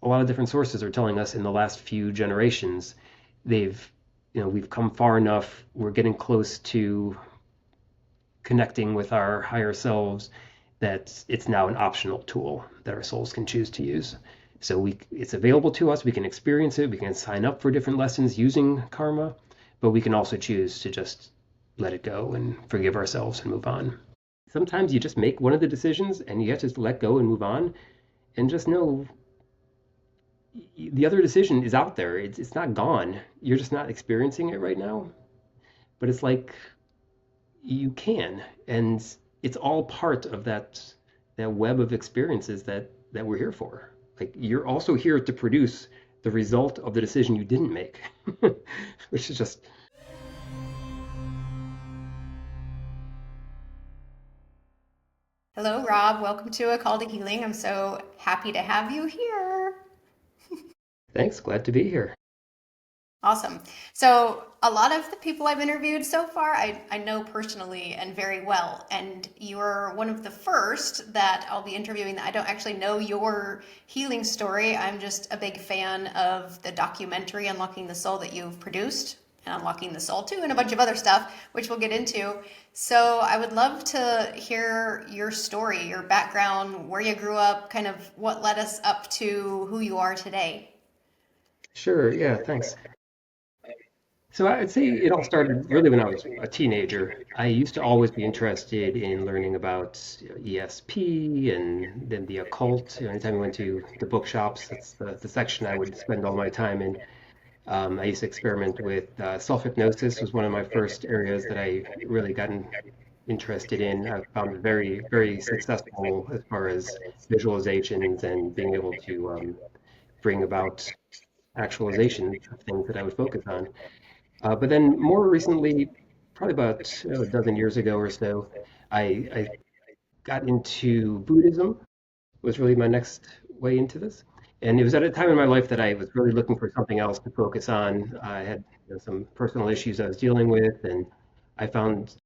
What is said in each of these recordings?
a lot of different sources are telling us in the last few generations, they've, we've come far enough. We're getting close to connecting with our higher selves that it's now an optional tool that our souls can choose to use. So it's available to us. We can experience it. We can sign up for different lessons using karma, but we can also choose to just let it go and forgive ourselves and move on. Sometimes you just make one of the decisions and you have to just let go and move on and just know the other decision is out there. It's not gone. You're just not experiencing it right now. But it's like you can, and it's all part of that web of experiences that we're here for. Like you're also here to produce the result of the decision you didn't make, which is just Hello, Rob. Welcome to A Call to Healing. I'm so happy to have you here. thanks. Glad to be here. Awesome. So, a lot of the people I've interviewed so far, I know personally and very well. And you're one of the first that I'll be interviewing that I don't actually know your healing story. I'm just a big fan of the documentary Unlocking the Soul that you've produced, and Unlocking the Soul too, and a bunch of other stuff, which we'll get into. So, I would love to hear your story, your background, where you grew up, kind of what led us up to who you are today. Sure. Yeah. Thanks. So I'd say it all started really when I was a teenager. I used to always be interested in learning about ESP and then the occult. Anytime I went to the bookshops, that's the section I would spend all my time in. I used to experiment with self-hypnosis was one of my first areas that I really gotten interested in. I found it very, very successful as far as visualizations and being able to bring about actualization of things that I would focus on. But then more recently, probably about a dozen years ago or so, I got into Buddhism, was really my next way into this. And it was at a time in my life that I was really looking for something else to focus on. I had some personal issues I was dealing with, and I found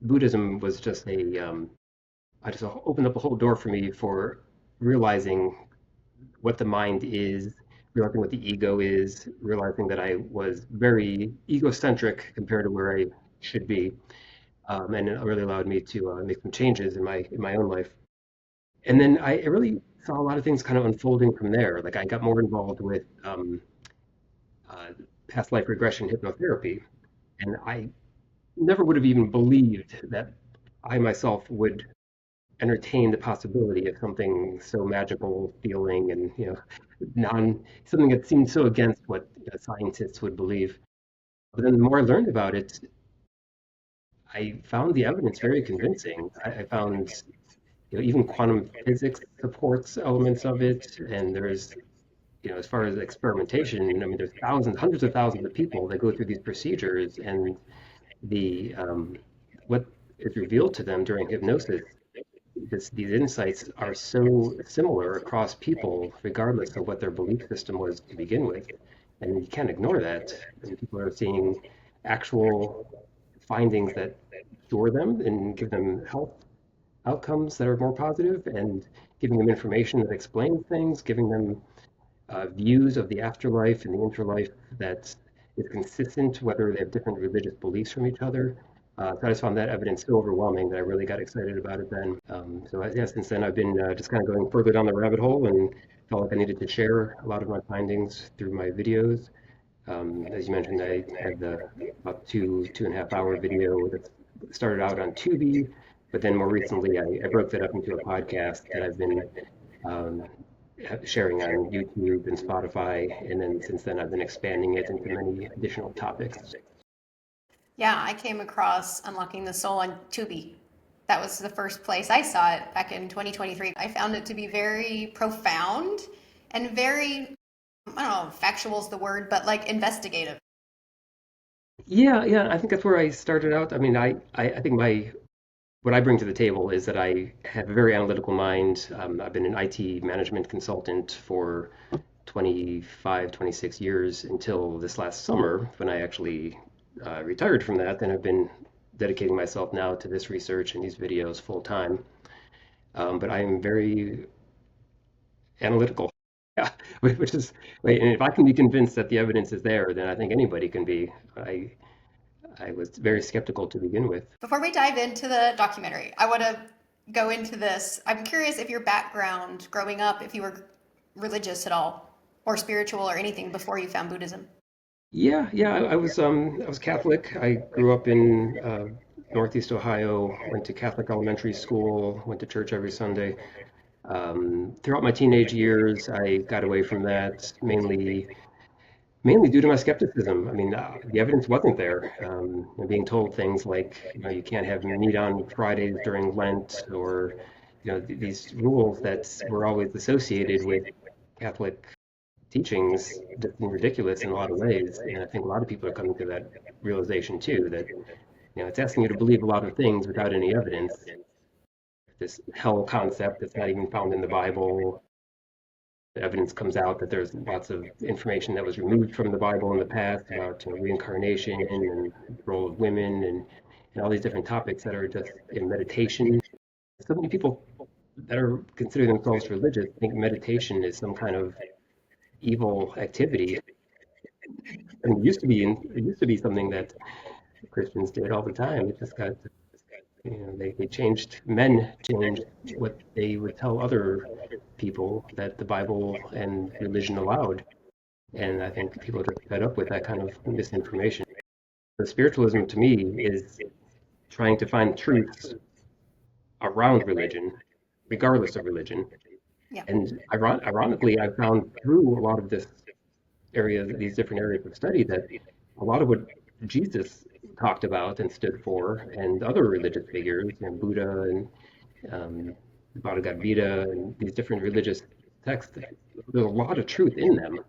Buddhism was just I just opened up a whole door for me for realizing what the mind is, realizing what the ego is, realizing that I was very egocentric compared to where I should be, and it really allowed me to make some changes in my own life. And then I really saw a lot of things kind of unfolding from there. Like I got more involved with uh, past life regression hypnotherapy, and I never would have even believed that I myself would entertain the possibility of something so magical feeling and non something that seemed so against what scientists would believe. But then the more I learned about it, I found the evidence very convincing. I found even quantum physics supports elements of it, and there's as far as experimentation, I mean, there's thousands, hundreds of thousands of people that go through these procedures, and the what is revealed to them during hypnosis these insights are so similar across people, regardless of what their belief system was to begin with. And you can't ignore that. And people are seeing actual findings that cure them and give them health outcomes that are more positive, and giving them information that explains things, giving them views of the afterlife and the interlife that is consistent, whether they have different religious beliefs from each other. So I just found that evidence so overwhelming that I really got excited about it then. Yeah, since then I've been just kind of going further down the rabbit hole and felt like I needed to share a lot of my findings through my videos. As you mentioned, I had the about 2.5 hour video that started out on Tubi, but then more recently I broke that up into a podcast that I've been um, sharing on YouTube and Spotify, and then since then I've been expanding it into many additional topics. Yeah, I came across Unlocking the Soul on Tubi. That was the first place I saw it back in 2023. I found it to be very profound and very, I don't know, factual is the word, but like investigative. Yeah, yeah, I think that's where I started out. I mean, I think what I bring to the table is that I have a very analytical mind. I've been an IT management consultant for 25, 26 years until this last summer when I actually retired from that. And I've been dedicating myself now to this research and these videos full time. But I am very analytical. Yeah, which is, wait, and if I can be convinced that the evidence is there, then I think anybody can be. I was very skeptical to begin with. Before we dive into the documentary, I want to go into this. I'm curious if your background growing up, if you were religious at all, or spiritual, or anything before you found Buddhism. Yeah, yeah, I was Catholic. I grew up in Northeast Ohio, went to Catholic elementary school, went to church every Sunday. Throughout my teenage years, I got away from that mainly due to my skepticism. I mean, the evidence wasn't there. And being told things like, you can't have meat on Fridays during Lent, or these rules that were always associated with Catholic teachings just seem ridiculous in a lot of ways. And I think a lot of people are coming to that realization too, that it's asking you to believe a lot of things without any evidence. This hell concept that's not even found in the Bible. The evidence comes out that there's lots of information that was removed from the Bible in the past about reincarnation and the role of women, and all these different topics that are just in meditation. So many people that are considering themselves religious think meditation is some kind of evil activity. And it used to be something that Christians did all the time. It just got, they changed, men changed what they would tell other people that the Bible and religion allowed. And I think people are just fed up with that kind of misinformation. The spiritualism to me is trying to find truths around religion, regardless of religion. Yeah. And ironically, I found through a lot of these different areas of study, that a lot of what Jesus talked about and stood for, and other religious figures, and Buddha and Bhagavad Gita, and these different religious texts, there's a lot of truth in them,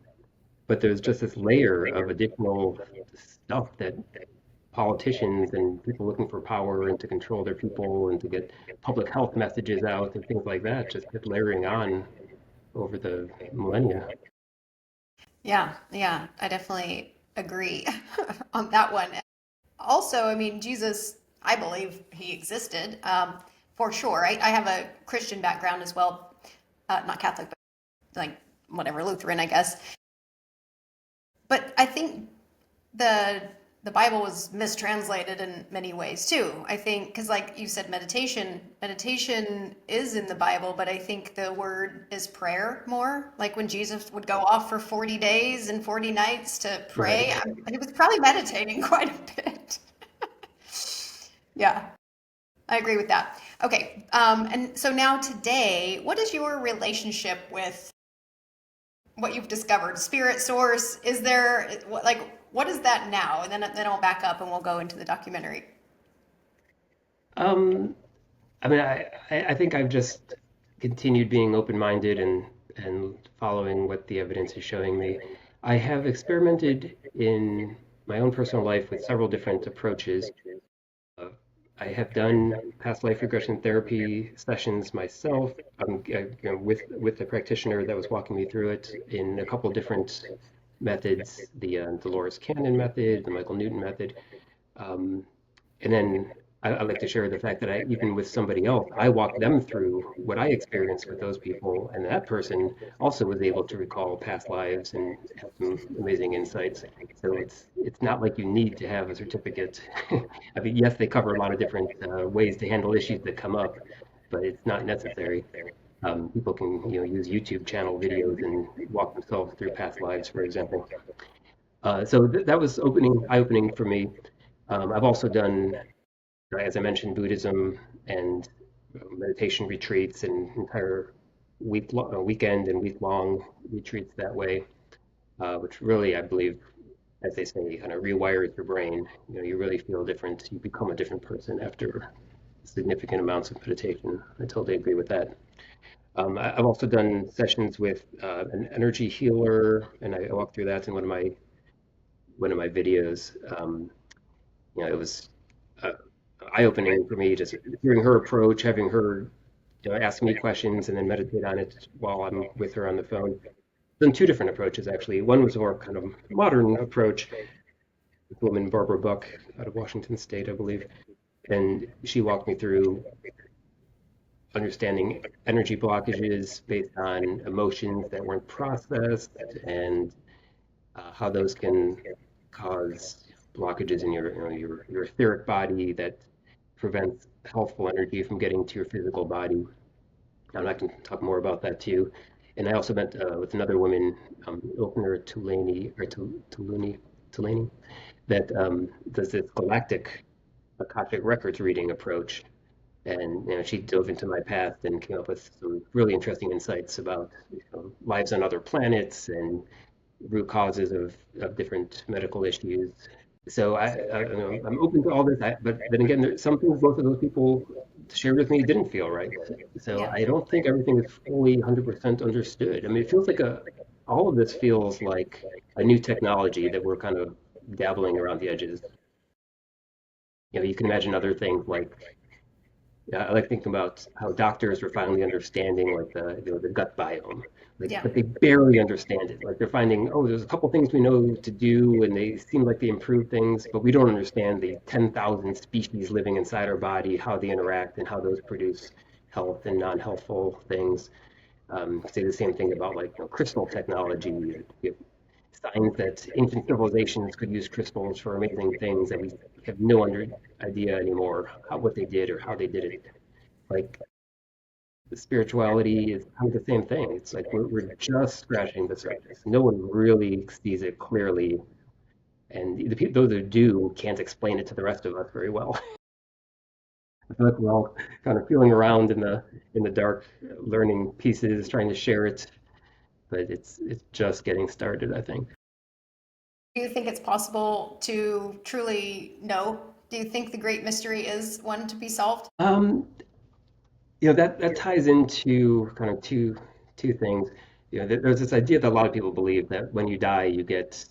but there's just this layer of additional stuff that politicians and people looking for power and to control their people and to get public health messages out and things like that just kept layering on over the millennia. Yeah, yeah, I definitely agree on that one. Also, I mean, Jesus, I believe he existed, for sure. I have a Christian background as well, not Catholic, but like whatever, Lutheran, I guess. But I think the the Bible was mistranslated in many ways too. I think because, like you said, meditation is in the Bible, but I think the word is prayer more. Like when Jesus would go off for 40 days and 40 nights to Right. pray, he was probably meditating quite a bit. Yeah, I agree with that. Okay, and so now today, what is your relationship with what you've discovered? Spirit source? Is there what is that now? And then I'll back up and we'll go into the documentary. Um, I mean, I think I've just continued being open-minded and following what the evidence is showing me. I have experimented in my own personal life with several different approaches. Uh, I have done past life regression therapy sessions myself, with the practitioner that was walking me through it in a couple different methods, the Dolores Cannon method, the Michael Newton method. Um, and then I like to share the fact that even with somebody else, I walk them through what I experienced with those people, and that person also was able to recall past lives and have some amazing insights. So it's not like you need to have a certificate. I mean, yes, they cover a lot of different ways to handle issues that come up, but it's not necessary. People can use YouTube channel videos and walk themselves through past lives, for example. So that was eye-opening for me. I've also done, as I mentioned, Buddhism and meditation retreats and entire weekend and week-long retreats that way, which really, I believe, as they say, kind of rewires your brain. You really feel different. You become a different person after significant amounts of meditation. I totally agree with that. I've also done sessions with an energy healer, and I walked through that in one of my videos. It was uh, eye-opening for me, just hearing her approach, having her ask me questions and then meditate on it while I'm with her on the phone. Done two different approaches actually. One was a more kind of modern approach. This woman, Barbara Buck, out of Washington State, I believe, and she walked me through understanding energy blockages based on emotions that weren't processed and how those can cause blockages in your, your etheric body that prevents healthful energy from getting to your physical body. I can talk more about that too. And I also met with another woman, Ilkner Tulani, that does this galactic Akashic records reading approach. And she dove into my past and came up with some really interesting insights about lives on other planets and root causes of different medical issues. So I'm open to all this, but then again, there's some things both of those people shared with me didn't feel right. So Yeah. I don't think everything is fully 100% understood. I mean, it feels like all of this feels like a new technology that we're kind of dabbling around the edges. You can imagine other things like I like thinking about how doctors are finally understanding like the gut biome, like Yeah. but they barely understand it. Like they're finding, oh, there's a couple things we know to do, and they seem like they improve things, but we don't understand the 10,000 species living inside our body, how they interact, and how those produce health and non-healthful things. Say the same thing about like crystal technology. We have signs that ancient civilizations could use crystals for amazing things that we have no idea anymore what they did or how they did it. Like the spirituality is kind of the same thing. It's like we're just scratching the surface. No one really sees it clearly, and the people those who do can't explain it to the rest of us very well. I feel like we're all kind of feeling around in the dark, learning pieces, trying to share it, but it's just getting started, I think. Do you think it's possible to truly know? Do you think the great mystery is one to be solved? Um, that ties into kind of two things. There's this idea that a lot of people believe that when you die, you get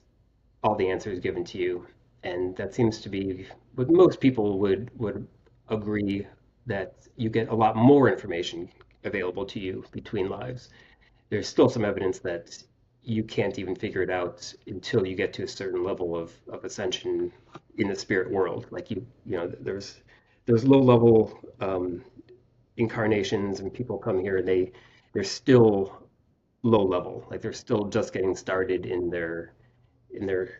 all the answers given to you, and that seems to be what most people would agree that you get a lot more information available to you between lives. There's still some evidence that you can't even figure it out until you get to a certain level of ascension in the spirit world. Like there's low level incarnations and people come here and they're still low level, like they're still just getting started in their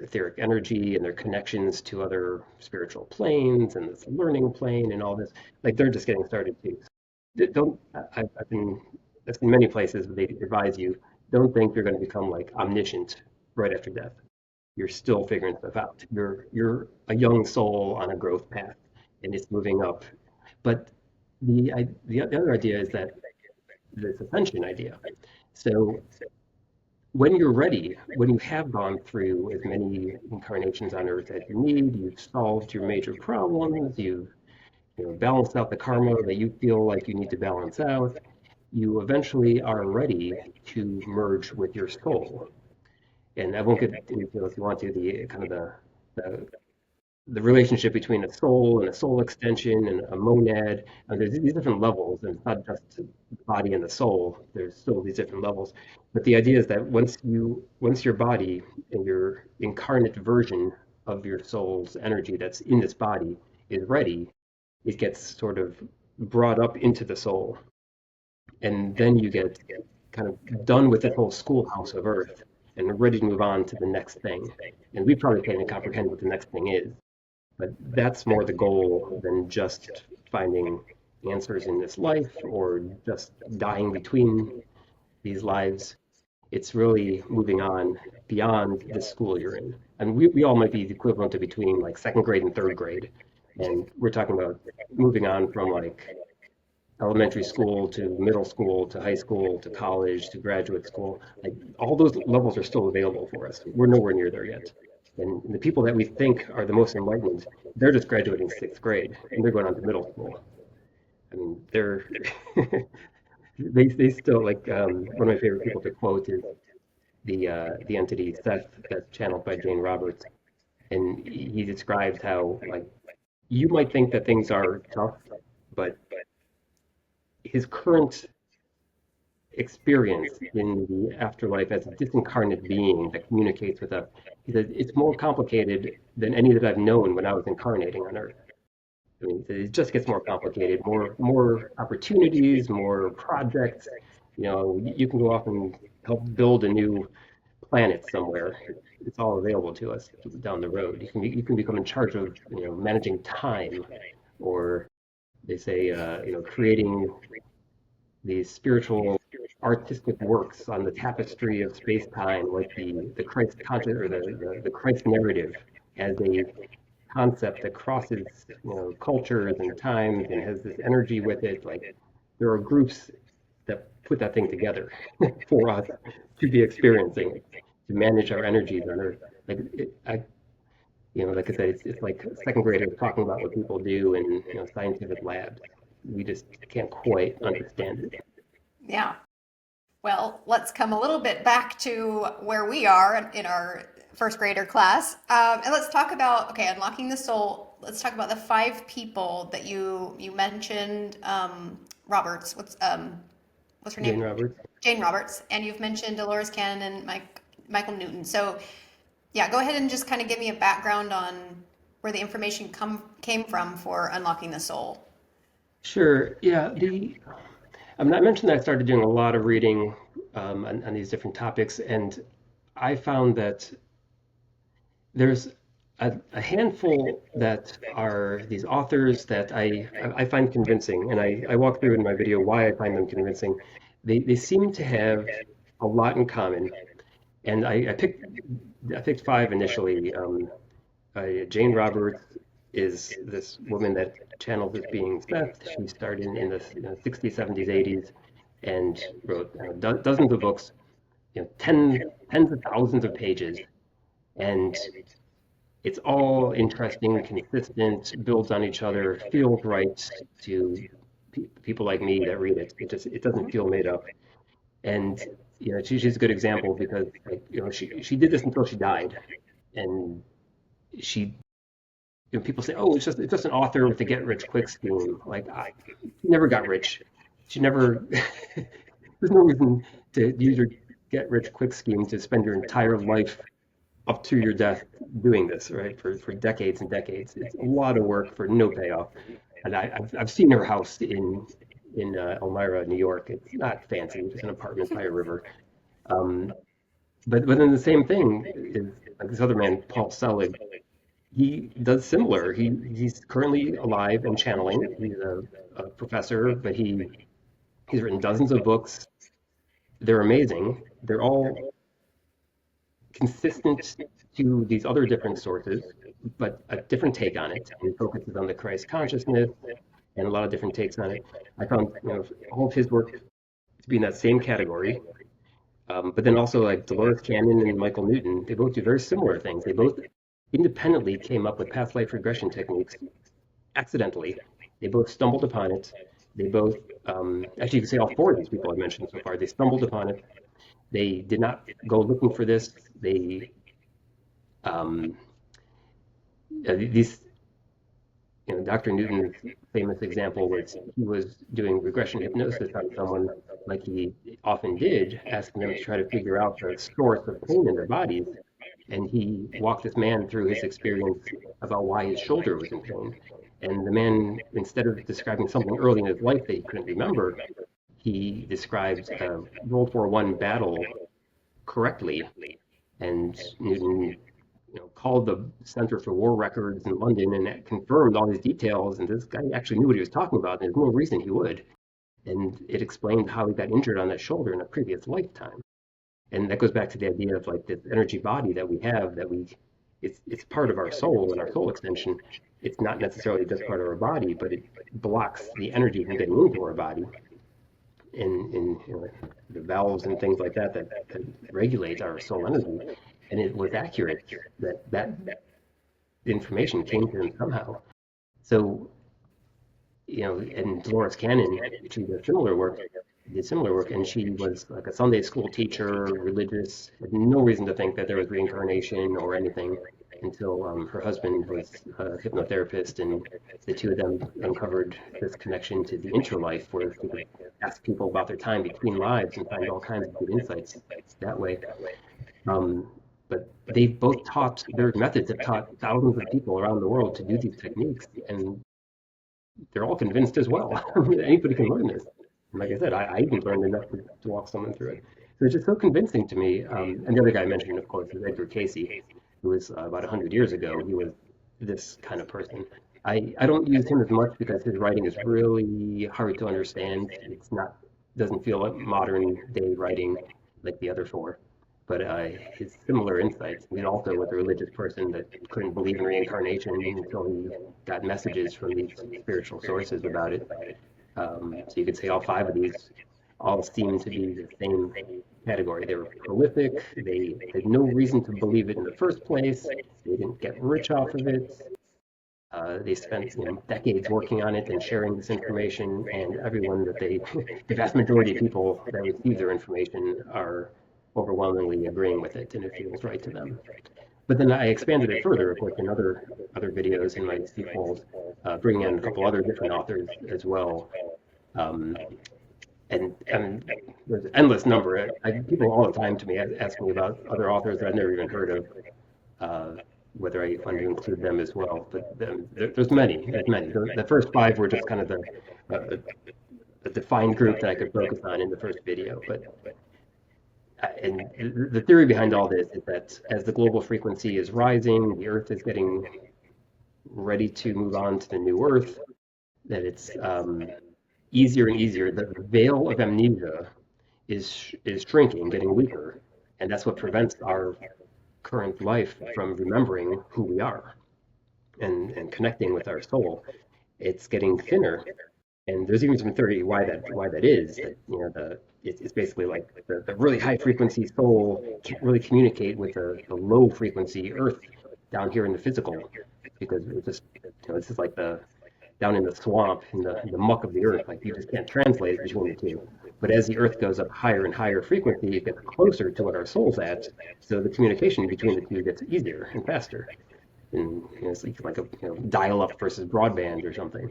etheric energy and their connections to other spiritual planes and this learning plane and all this. Like they're just getting started too. Don't I've been that's in many places where they advise you don't think you're going to become like omniscient right after death. You're still figuring stuff out. You're a young soul on a growth path and it's moving up. But the other idea is that this ascension idea. So when you're ready, when you have gone through as many incarnations on Earth as you need, you've solved your major problems, you've balanced out the karma that you feel like you need to balance out, you eventually are ready to merge with your soul. And I won't get into, if you want to, the kind of the the relationship between a soul and a soul extension and a monad. There's these different levels, and it's not just the body and the soul. There's still these different levels. But the idea is that once your body and your incarnate version of your soul's energy that's in this body is ready, it gets sort of brought up into the soul, and then you get kind of done with that whole schoolhouse of Earth and ready to move on to the next thing. And we probably can't even comprehend what the next thing is. But that's more the goal than just finding answers in this life or just dying between these lives. It's really moving on beyond the school you're in. And we all might be the equivalent of between like second grade and third grade. And we're talking about moving on from like elementary school to middle school to high school to college to graduate school. Like all those levels are still available for us. We're nowhere near there yet. And the people that we think are the most enlightened, they're just graduating sixth grade and they're going on to middle school. I mean, they're they still like one of my favorite people to quote is the entity Seth that's channeled by Jane Roberts, and he describes how like you might think that things are tough, but his current experience in the afterlife as a disincarnate being that communicates with us. He says it's more complicated than any that I've known when I was incarnating on Earth. I mean, it just gets more complicated, more opportunities, more projects. You can go off and help build a new planet somewhere. It's all available to us down the road. You can become in charge of managing time, or they say creating these spiritual artistic works on the tapestry of space-time, like the Christ conscious or the Christ narrative as a concept that crosses cultures and times and has this energy with it. Like there are groups that put that thing together for us to be experiencing, to manage our energies on Earth. Like like I said, it's like second graders talking about what people do in scientific labs. We just can't quite understand it. Yeah. Well, let's come a little bit back to where we are in our first grader class. And let's talk about, okay, unlocking the soul. Let's talk about the five people that you mentioned. Roberts, what's her Jane name? Roberts. Jane Roberts, and you've mentioned Dolores Cannon and Michael Newton. So, yeah, go ahead and just kind of give me a background on where the information came from for unlocking the soul. Sure. Yeah. I mentioned that I started doing a lot of reading on these different topics, and I found that there's a handful that are these authors that I find convincing, and I walk through in my video why I find them convincing. They seem to have a lot in common, and I picked five initially. Jane Roberts is this woman that channels as being Seth. She started in the 60s, 70s, 80s, and wrote dozens of books, tens of thousands of pages, and it's all interesting, consistent, builds on each other, feels right to people like me that read it. It doesn't feel made up. And she's a good example because like she did this until she died, and she people say, oh, it's just an author with a get rich quick scheme. Like she never got rich. She never. There's no reason to use your get rich quick scheme to spend your entire life up to your death doing this, right? For decades and decades. It's a lot of work for no payoff. And I've seen her house in Elmira, New York. It's not fancy, it's an apartment by a river. Um, but then the same thing is like this other man, Paul Selig. He does similar. He's currently alive and channeling. He's a professor, but he's written dozens of books. They're amazing. They're all consistent to these other different sources, but a different take on it. And focuses on the Christ consciousness and a lot of different takes on it. I found all of his work to be in that same category. But then also like Dolores Cannon and Michael Newton, they both do very similar things. They both independently came up with past life regression techniques accidentally. They both stumbled upon it. They both, actually, you could say all four of these people I've mentioned so far, they stumbled upon it. They did not go looking for this. Um, these, Dr. Newton's famous example was he was doing regression hypnosis on someone, like he often did, asking them to try to figure out the source of pain in their bodies. And he walked this man through his experience about why his shoulder was in pain. And the man, instead of describing something early in his life that he couldn't remember, he described a World War I battle correctly. And Newton, called the Center for War Records in London and confirmed all these details. And this guy actually knew what he was talking about, and there's no reason he would. And it explained how he got injured on that shoulder in a previous lifetime. And that goes back to the idea of like this energy body that we have, it's part of our soul and our soul extension. It's not necessarily just part of our body, but it blocks the energy from getting into our body in the valves and things like that regulate our soul energy. And it was accurate that information came to him somehow. So and Dolores Cannon, she did similar work, and she was like a Sunday school teacher, religious, had no reason to think that there was reincarnation or anything until her husband was a hypnotherapist, and the two of them uncovered this connection to the interlife, where they could ask people about their time between lives and find all kinds of good insights that way. But they've both taught, their methods have taught thousands of people around the world to do these techniques, and they're all convinced as well. Anybody can learn this. And like I said, I even learned enough to walk someone through it. So it's just so convincing to me. And the other guy I mentioned, of course, is Edgar Casey, who was about 100 years ago. He was this kind of person. I don't use him as much because his writing is really hard to understand. It's not doesn't feel like modern day writing like the other four. But his similar insights. He also was a religious person that couldn't believe in reincarnation until he got messages from these spiritual sources about it. So you could say all five of these all seem to be the same category. They were prolific. They had no reason to believe it in the first place. They didn't get rich off of it. They spent decades working on it and sharing this information, and everyone that they, the vast majority of people that receive their information are overwhelmingly agreeing with it, and it feels right to them. But then I expanded it further, of course, in other videos in my sequels, bringing in a couple other different authors as well. Um, and there's an endless number. People all the time to me ask me about other authors that I've never even heard of, whether I want to include them as well. But there's many, there's many. The first five were just kind of the defined group that I could focus on in the first video. But and the theory behind all this is that as the global frequency is rising, the Earth is getting ready to move on to the new Earth. That it's easier and easier. The veil of amnesia is shrinking, getting weaker, and that's what prevents our current life from remembering who we are and connecting with our soul. It's getting thinner, and there's even some theory why that is. That, it's basically like the really high frequency soul can't really communicate with the low frequency Earth down here in the physical, because it's just this is like the down in the swamp, in the muck of the earth. Like you just can't translate it between the two. But as the earth goes up higher and higher frequency, it gets closer to what our soul's at. So the communication between the two gets easier and faster. And it's like a dial up versus broadband or something.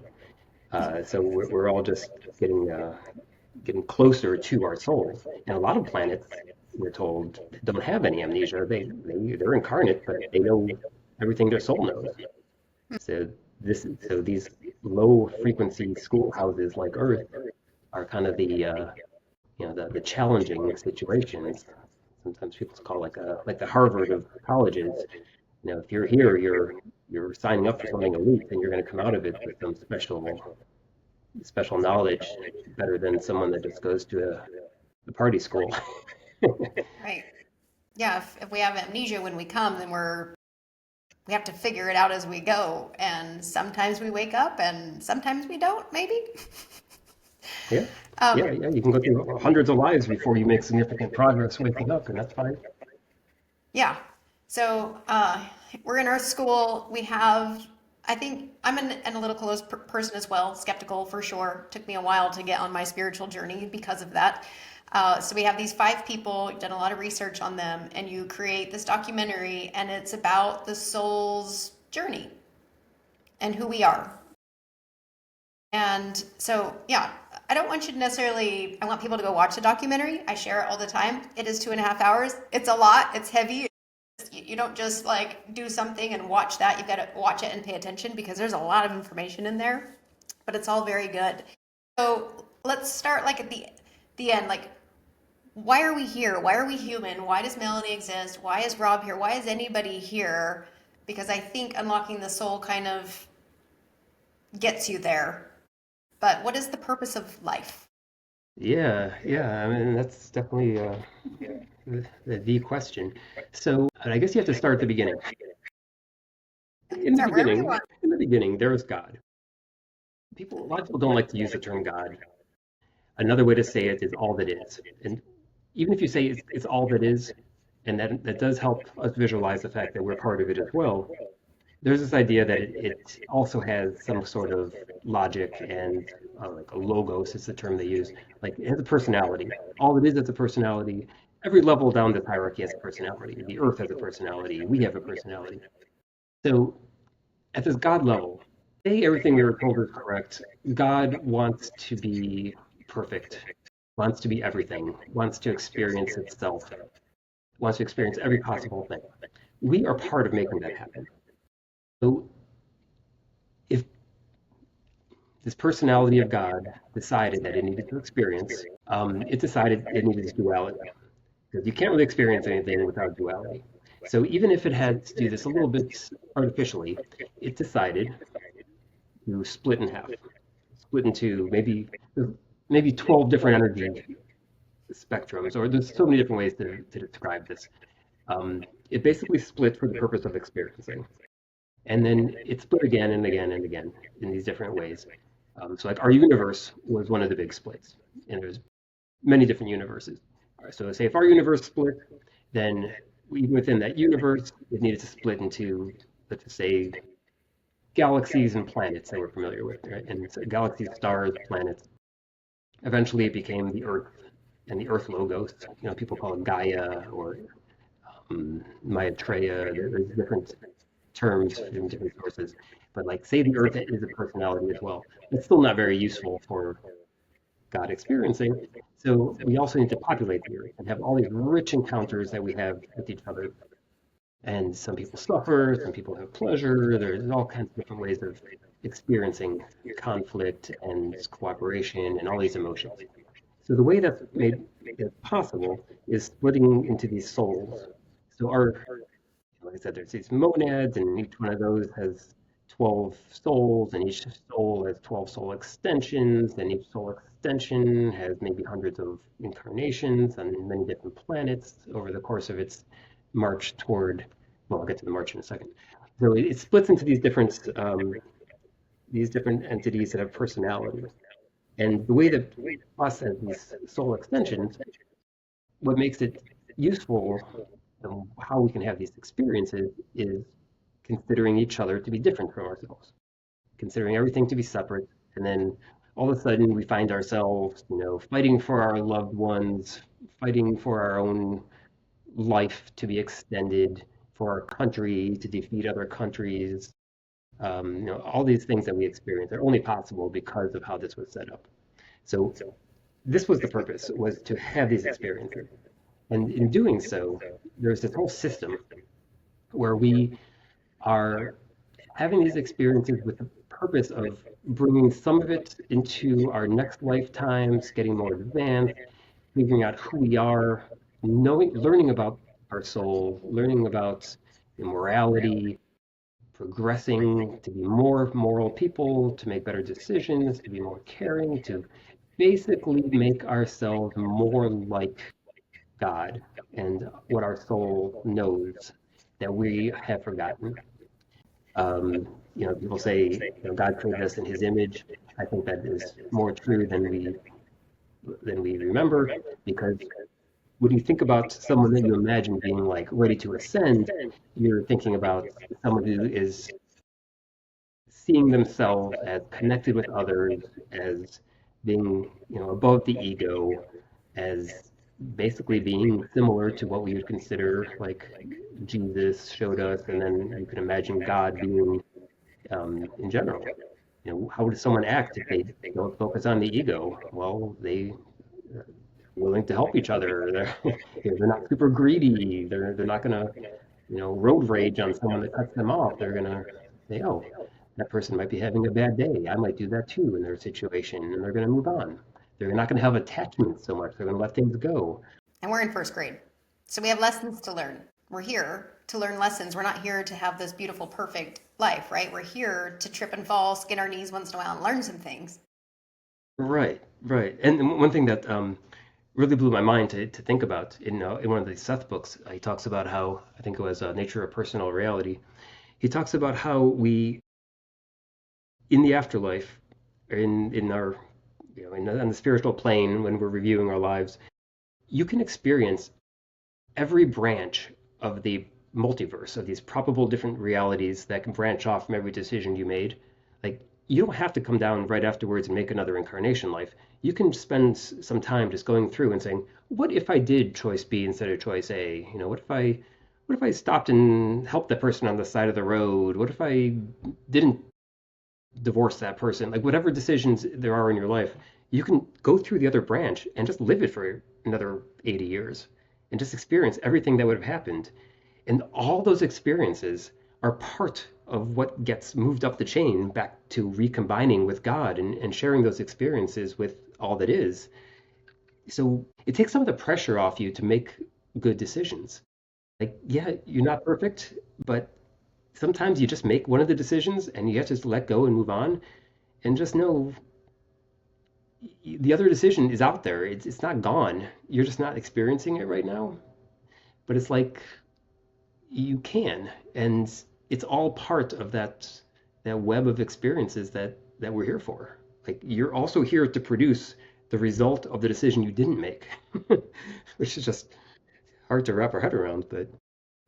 So we're all just getting closer to our souls. And a lot of planets, we're told, don't have any amnesia. They're incarnate, but they know everything their soul knows. So these low frequency schoolhouses like Earth are kind of the challenging situations. Sometimes people call like the Harvard of colleges. If you're here, you're signing up for something elite, and you're going to come out of it with some special knowledge, better than someone that just goes to a party school. Right. Yeah, if we have amnesia when we come, then we have to figure it out as we go. And sometimes we wake up and sometimes we don't, maybe. Yeah, Um, yeah. You can go through hundreds of lives before you make significant progress waking up, and that's fine. yeah. So we're in Earth School. We have, I think, I'm an analytical person as well, skeptical for sure. Took me a while to get on my spiritual journey because of that. So we have these five people, you've done a lot of research on them, and you create this documentary, and it's about the soul's journey and who we are. And so, yeah, I don't want you to necessarily, I want people to go watch the documentary. I share it all the time. It is 2.5 hours. It's a lot. It's heavy. You don't just like do something and watch that. You've got to watch it and pay attention because there's a lot of information in there, but it's all very good. So let's start like at the end. Like, why are we here? Why are we human? Why does Melanie exist? Why is Rob here? Why is anybody here? Because I think unlocking the soul kind of gets you there. But what is the purpose of life? Yeah, yeah. I mean, that's definitely the question. So, and I guess you have to start at the beginning. Start wherever you want. In the beginning, there was God. A lot of people don't like to use the term God. Another way to say it is all that is. And even if you say it's all that is, and that does help us visualize the fact that we're part of it as well, there's this idea that it also has some sort of logic and like a logos is the term they use. Like it has a personality. All it is a personality. Every level down the hierarchy has a personality. The earth has a personality. We have a personality. So at this God level, say everything we were told is correct. God wants to be perfect, wants to be everything, wants to experience itself, wants to experience every possible thing. We are part of making that happen. So if this personality of God decided that it needed to experience. It decided it needed this duality because you can't really experience anything without duality. So even if it had to do this a little bit artificially, it decided to split in half, split into maybe 12 different energy spectrums, or there's so many different ways to describe this. It basically split for the purpose of experiencing. And then it split again and again and again in these different ways. So like our universe was one of the big splits, and there's many different universes. All right, so say if our universe split, then even within that universe, it needed to split into, let's just say, galaxies and planets that we're familiar with, right? And so galaxies, stars, planets. Eventually, it became the Earth and the Earth logos. People call it Gaia or Maitreya. There's different terms in different sources. But like, say the Earth is a personality as well. It's still not very useful for God experiencing. So we also need to populate the Earth and have all these rich encounters that we have with each other. And some people suffer, some people have pleasure. There's all kinds of different ways of experiencing conflict and cooperation and all these emotions. So the way that's made it possible is splitting into these souls. So like I said, there's these monads, and each one of those has 12 souls, and each soul has 12 soul extensions, and each soul extension has maybe hundreds of incarnations on many different planets over the course of its march toward, well, I'll get to the march in a second. So it splits into these different entities that have personalities. And the way that us as these soul extensions, what makes it useful and how we can have these experiences is considering each other to be different from ourselves, considering everything to be separate, and then all of a sudden we find ourselves, fighting for our loved ones, fighting for our own life to be extended, for our country to defeat other countries. All these things that we experience are only possible because of how this was set up. So this was the purpose, was to have these experiences. And in doing so, there's this whole system where we are having these experiences with the purpose of bringing some of it into our next lifetimes, getting more advanced, figuring out who we are, learning about our soul, learning about morality, progressing to be more moral people, to make better decisions, to be more caring, to basically make ourselves more like God and what our soul knows that we have forgotten. People say, God created us in His image. I think that is more true than we remember, because when you think about someone that you imagine being like ready to ascend, you're thinking about someone who is seeing themselves as connected with others, as being, above the ego, as basically being similar to what we would consider like Jesus showed us, and then you can imagine God being in general. How does someone act if they don't focus on the ego? Well, they are willing to help each other. They're not super greedy. They're not gonna road rage on someone that cuts them off. They're gonna say, oh, that person might be having a bad day. I might do that too in their situation, and they're gonna move on. They're not gonna have attachment so much. They're gonna let things go. And we're in first grade. So we have lessons to learn. We're here to learn lessons. We're not here to have this beautiful, perfect life, right? We're here to trip and fall, skin our knees once in a while, and learn some things. Right, right. And one thing that really blew my mind to think about in one of the Seth books, he talks about how, I think it was Nature of Personal Reality. He talks about how we, in the afterlife, in our, on the spiritual plane, when we're reviewing our lives, you can experience every branch of the multiverse, of these probable different realities that can branch off from every decision you made. Like, you don't have to come down right afterwards and make another incarnation life. You can spend some time just going through and saying, what if I did choice B instead of choice A? What if I stopped and helped that person on the side of the road? What if I didn't divorce that person? Like, whatever decisions there are in your life, you can go through the other branch and just live it for another 80 years and just experience everything that would have happened. And all those experiences are part of what gets moved up the chain back to recombining with God and sharing those experiences with all that is. So it takes some of the pressure off you to make good decisions. Like, yeah, you're not perfect, but sometimes you just make one of the decisions and you have to just let go and move on and just know the other decision is out there. It's not gone. You're just not experiencing it right now. But it's like you can, and it's all part of that web of experiences that we're here for. Like you're also here to produce the result of the decision you didn't make, which is just hard to wrap our head around. But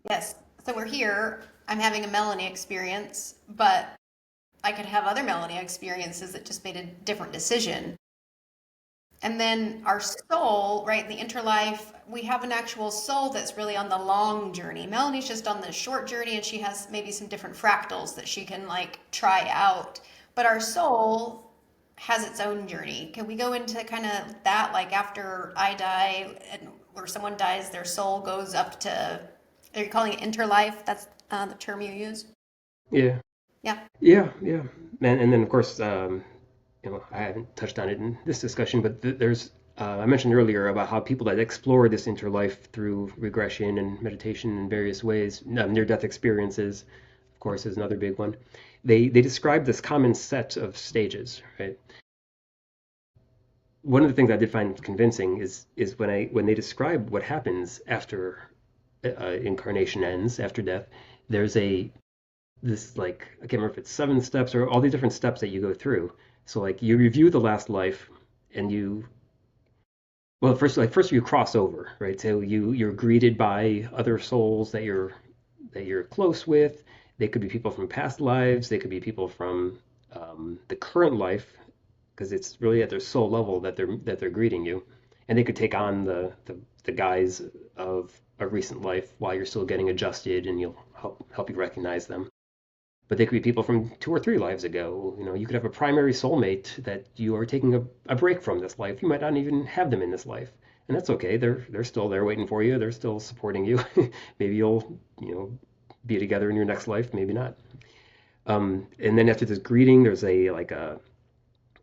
Yes. So we're here. I'm having a Melanie experience, but I could have other Melanie experiences that just made a different decision. And then our soul, right, the interlife, we have an actual soul that's really on the long journey. Melanie's just on the short journey and she has maybe some different fractals that she can like try out. But our soul has its own journey. Can we go into kind of that, like after I die and or someone dies, their soul goes up to, are you calling it interlife? That's the term you use? yeah, Yeah. yeah. And then of course, I haven't touched on it in this discussion, but there's I mentioned earlier about how people that explore this interlife through regression and meditation in various ways, near-death experiences, of course, is another big one. They describe this common set of stages, right? One of the things I did find convincing is when they describe what happens after incarnation ends, after death. There's a this like I can't remember if it's 7 steps or all these different steps that you go through. So like you review the last life and you well first you cross over, right? So you're greeted by other souls that you're close with. They could be people from past lives. They could be people from the current life because it's really at their soul level that they're greeting you, and they could take on the guise of a recent life while you're still getting adjusted, and you'll help you recognize them. But they could be people from 2 or 3 lives ago. You could have a primary soulmate that you are taking a break from this life. You might not even have them in this life, and that's okay. They're still there waiting for you. They're still supporting you. Maybe you'll be together in your next life. Maybe not. And then after this greeting, there's a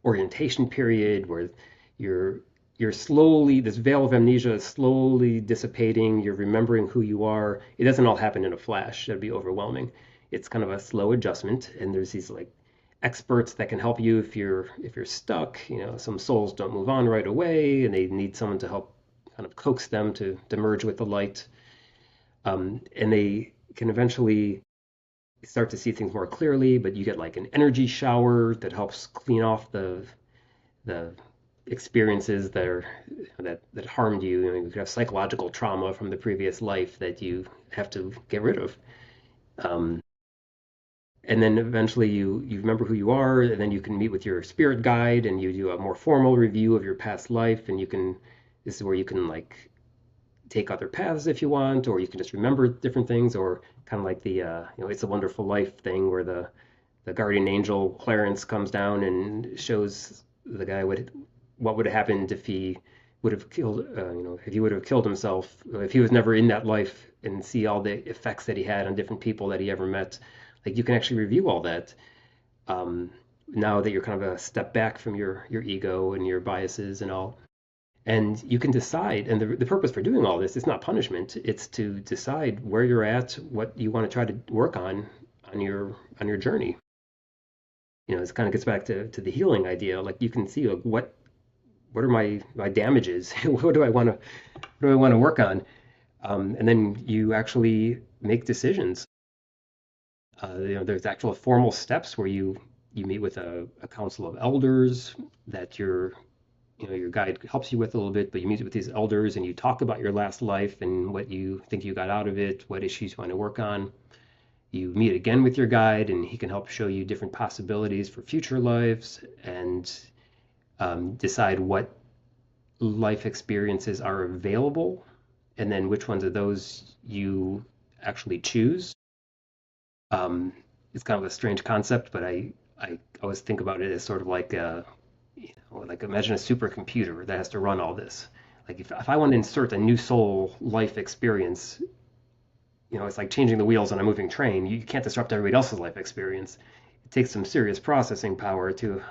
orientation period where you're you're slowly this veil of amnesia is slowly dissipating. You're remembering who you are. It doesn't all happen in a flash. That'd be overwhelming. It's kind of a slow adjustment, and there's these like experts that can help you if you're stuck. Some souls don't move on right away, and they need someone to help kind of coax them to merge with the light. And they can eventually start to see things more clearly, but you get like an energy shower that helps clean off the experiences that harmed you. You could have psychological trauma from the previous life that you have to get rid of. Um, and then eventually you remember who you are, and then you can meet with your spirit guide, and you do a more formal review of your past life, and this is where you can like take other paths if you want, or you can just remember different things, or kind of like the It's a Wonderful Life thing where the guardian angel Clarence comes down and shows the guy what would have happened if he would have killed, if he would have killed himself, if he was never in that life, and see all the effects that he had on different people that he ever met. Like you can actually review all that now that you're kind of a step back from your ego and your biases and all. And you can decide, and the purpose for doing all this is not punishment. It's to decide where you're at, what you want to try to work on your journey. It kind of gets back to the healing idea. Like you can see like what are my damages? What do I want to work on? And then you actually make decisions. There's actual formal steps where you meet with a council of elders that your guide helps you with a little bit, but you meet with these elders and you talk about your last life and what you think you got out of it, what issues you want to work on. You meet again with your guide, and he can help show you different possibilities for future lives and decide what life experiences are available, and then which ones of those you actually choose. Um, it's kind of a strange concept, but I always think about it as sort of like like imagine a supercomputer that has to run all this. Like if I want to insert a new soul life experience it's like changing the wheels on a moving train. You can't disrupt everybody else's life experience. It takes some serious processing power to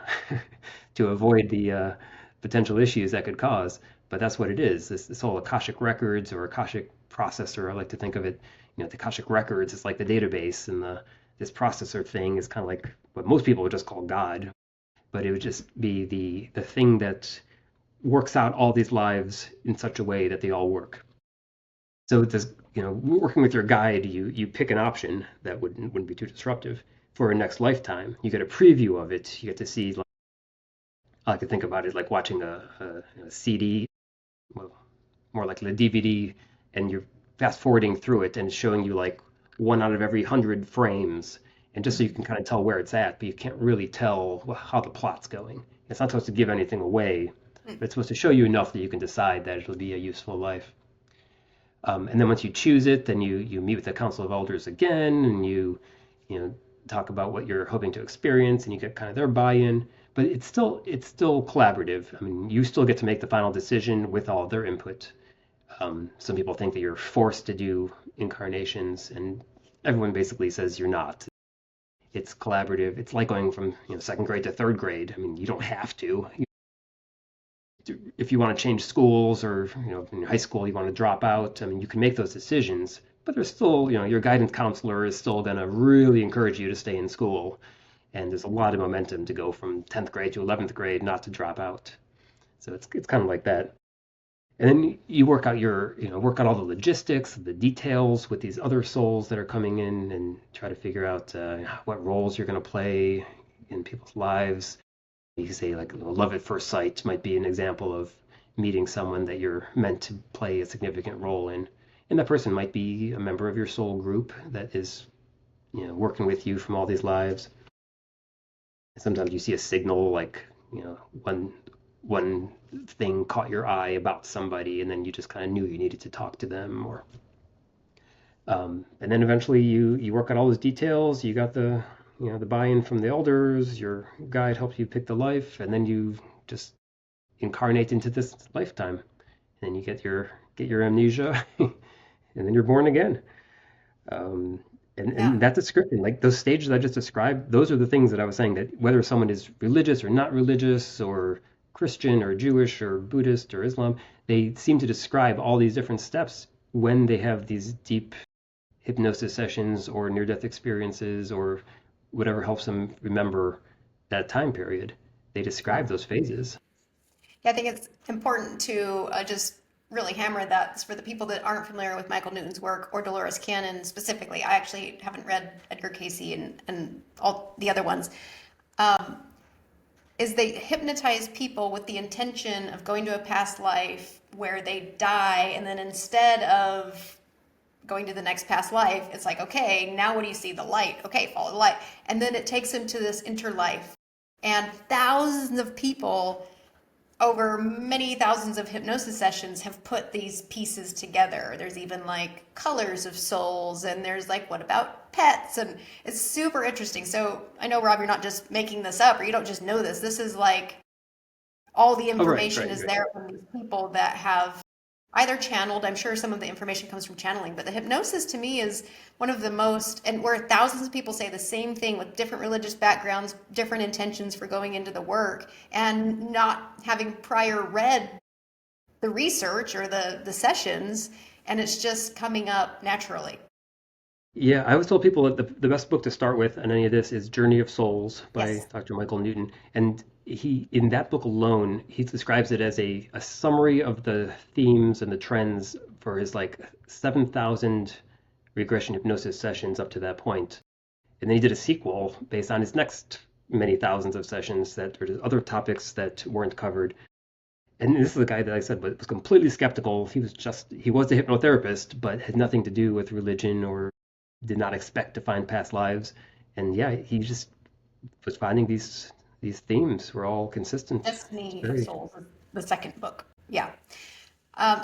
to avoid the potential issues that could cause. But that's what it is. This whole Akashic records or Akashic processor, I like to think of it. The Akashic records is like the database, and the this processor thing is kind of like what most people would just call God. But it would just be the thing that works out all these lives in such a way that they all work. So this, working with your guide, you pick an option that wouldn't be too disruptive for a next lifetime. You get a preview of it. You get to see. Like, I like to think about it like watching a CD, well, more like a DVD, and you're fast forwarding through it, and it's showing you like one out of every 100 frames, and just so you can kind of tell where it's at, but you can't really tell how the plot's going. It's not supposed to give anything away, Mm. but it's supposed to show you enough that you can decide that it'll be a useful life. And then once you choose it, then you meet with the council of elders again, and you know talk about what you're hoping to experience, and you get kind of their buy-in. But it's still collaborative. I mean, you still get to make the final decision with all of their input. Some people think that you're forced to do incarnations, and everyone basically says you're not. It's collaborative. It's like going from second grade to third grade. I mean, you don't have to. If you want to change schools, or in high school you want to drop out, I mean, you can make those decisions, but there's still, your guidance counselor is still going to really encourage you to stay in school, and there's a lot of momentum to go from 10th grade to 11th grade, not to drop out. So it's kind of like that. And then you work out all the logistics, the details with these other souls that are coming in, and try to figure out what roles you're going to play in people's lives. You could say like love at first sight might be an example of meeting someone that you're meant to play a significant role in. And that person might be a member of your soul group that is, working with you from all these lives. Sometimes you see a signal like, one thing caught your eye about somebody, and then you just kind of knew you needed to talk to them. Or and then eventually you work out all those details. You got the buy-in from the elders. Your guide helps you pick the life, and then you just incarnate into this lifetime. And then you get your amnesia, and then you're born again. Um, Yeah. and that description, like those stages I just described, those are the things that I was saying, that whether someone is religious or not religious, or Christian or Jewish or Buddhist or Islam, they seem to describe all these different steps when they have these deep hypnosis sessions or near-death experiences, or whatever helps them remember that time period. They Yeah. describe those phases. Yeah, I think it's important to just really hammer that for the people that aren't familiar with Michael Newton's work or Dolores Cannon specifically. I actually haven't read Edgar Cayce and all the other ones. Um, is they hypnotize people with the intention of going to a past life where they die, and then instead of going to the next past life, it's like, okay, now what do you see? The light. Okay, follow the light. And then it takes them to this interlife. And thousands of people over many thousands of hypnosis sessions have put these pieces together. There's even like colors of souls, and there's like, what about pets? And it's super interesting. So I know, Rob, you're not just making this up, or you don't just know this. This is like all the Oh, right, information right, is right. there from these people that have either channeled. I'm sure some of the information comes from channeling, but the hypnosis to me is one of the most, and where thousands of people say the same thing with different religious backgrounds, different intentions for going into the work, and not having prior read the research or the sessions, and it's just coming up naturally. Yeah, I always tell people that the best book to start with on any of this is Journey of Souls by Yes. Dr. Michael Newton. And in that book alone, he describes it as a summary of the themes and the trends for his like 7,000 regression hypnosis sessions up to that point. And then he did a sequel based on his next many thousands of sessions that are other topics that weren't covered. And this is a guy that I said was completely skeptical. He was a hypnotherapist, but had nothing to do with religion, or did not expect to find past lives. And yeah, he just was finding these themes were all consistent. It's Destiny of very Souls, the second book. Yeah.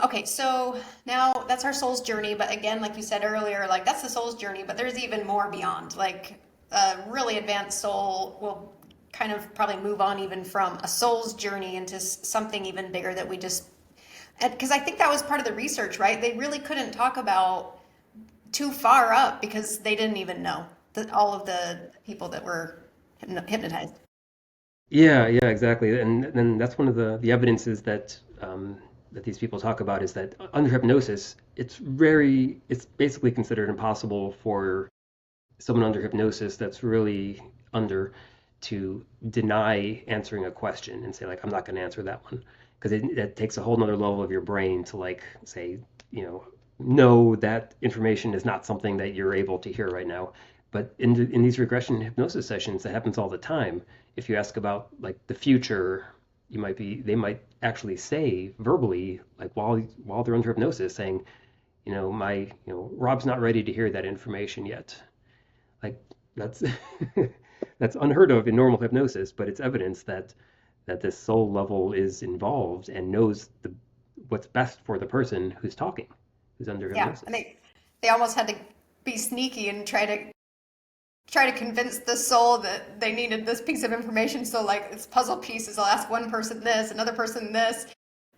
Okay, so now that's our soul's journey. But again, like you said earlier, like that's the soul's journey, but there's even more beyond. Like a really advanced soul will kind of probably move on even from a soul's journey into something even bigger that we just, because I think that was part of the research, right? They really couldn't talk about too far up because they didn't even know that all of the people that were hypnotized. Yeah, yeah, exactly. And then that's one of the evidences that that these people talk about is that under hypnosis, it's basically considered impossible for someone under hypnosis that's really under to deny answering a question and say like I'm not going to answer that one because it takes a whole nother level of your brain to like say you know that information is not something that you're able to hear right now. But in these regression hypnosis sessions, that happens all the time. If you ask about like the future, they might actually say verbally like while they're under hypnosis saying Rob's not ready to hear that information yet. Like that's that's unheard of in normal hypnosis, but it's evidence that this soul level is involved and knows what's best for the person who's talking, who's under Yeah, and hypnosis. they almost had to be sneaky and try to convince the soul that they needed this piece of information. So like it's puzzle pieces. I'll ask one person this, another person this,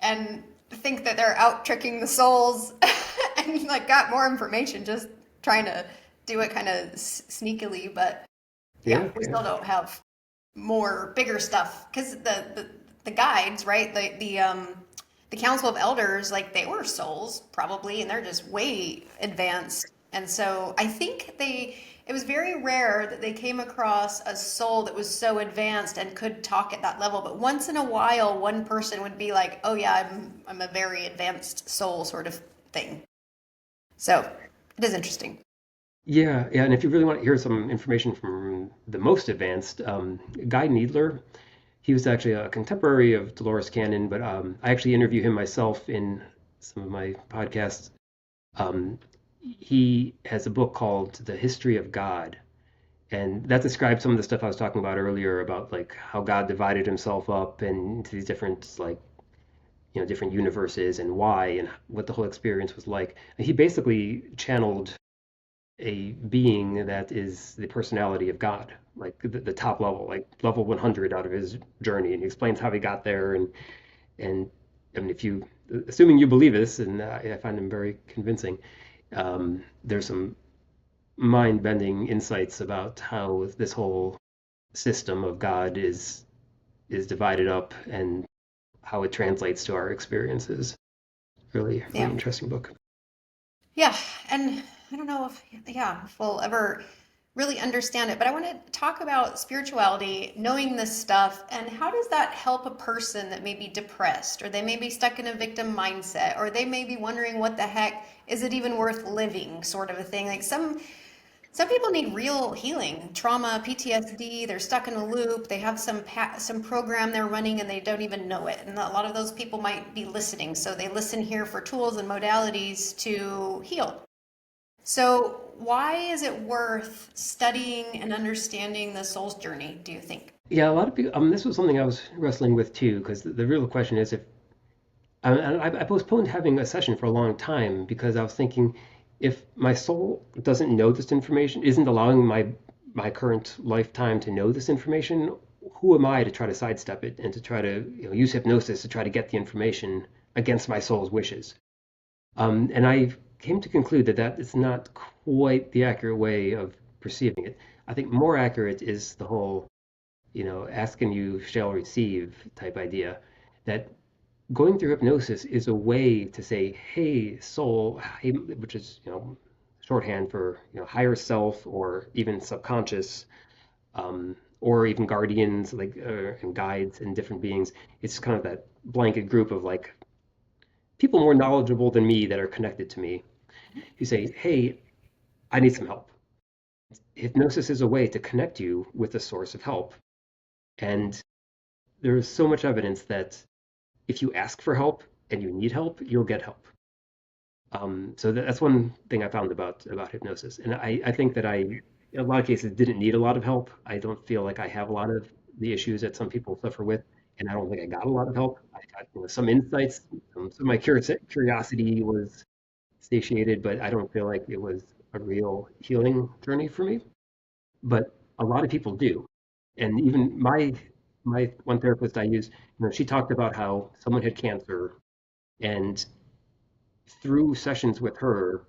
and think that they're out tricking the souls and like got more information just trying to do it kind of sneakily. But yeah, Yeah, we yeah. still don't have more bigger stuff because the guides, right? The council of elders, like they were souls probably, and they're just way advanced. And so I think it was very rare that they came across a soul that was so advanced and could talk at that level. But once in a while, one person would be like, "Oh yeah, I'm a very advanced soul," sort of thing. So it is interesting. Yeah, yeah, and if you really want to hear some information from the most advanced, Guy Needler, he was actually a contemporary of Dolores Cannon, but I actually interview him myself in some of my podcasts. He has a book called The History of God, and that describes some of the stuff I was talking about earlier about like how God divided himself up into these different like different universes and why and what the whole experience was like. And he basically channeled a being that is the personality of God, like the top level, like level 100 out of his journey, and he explains how he got there and I mean if you assuming you believe this, and I find him very convincing. There's some mind-bending insights about how this whole system of God is divided up and how it translates to our experiences. Really, really Yeah. interesting book. Yeah, and I don't know if we'll ever really understand it, but I want to talk about spirituality, knowing this stuff, and how does that help a person that may be depressed, or they may be stuck in a victim mindset, or they may be wondering what the heck is it even worth living, sort of a thing. Like some people need real healing, trauma, PTSD. They're stuck in a loop. They have some program they're running and they don't even know it. And a lot of those people might be listening, so they listen here for tools and modalities to heal. So, why is it worth studying and understanding the soul's journey, do you think? Yeah, a lot of people. This was something I was wrestling with too, because the real question is if I postponed having a session for a long time because I was thinking if my soul doesn't know this information, isn't allowing my current lifetime to know this information, who am I to try to sidestep it and to try to use hypnosis to try to get the information against my soul's wishes? And I came to conclude that that is not quite the accurate way of perceiving it. I think more accurate is the whole, ask and you shall receive type idea that going through hypnosis is a way to say, hey, soul, hey, which is, shorthand for, higher self or even subconscious, or even guardians like and guides and different beings. It's kind of that blanket group of like people more knowledgeable than me that are connected to me who say, hey, I need some help. Hypnosis is a way to connect you with a source of help. And there is so much evidence that if you ask for help and you need help, you'll get help. So that's one thing I found about hypnosis. And I think that I, in a lot of cases, didn't need a lot of help. I don't feel like I have a lot of the issues that some people suffer with. And I don't think I got a lot of help. I got some insights. Some of my curiosity was satiated, but I don't feel like it was a real healing journey for me. But a lot of people do. And even my one therapist I used, she talked about how someone had cancer, and through sessions with her,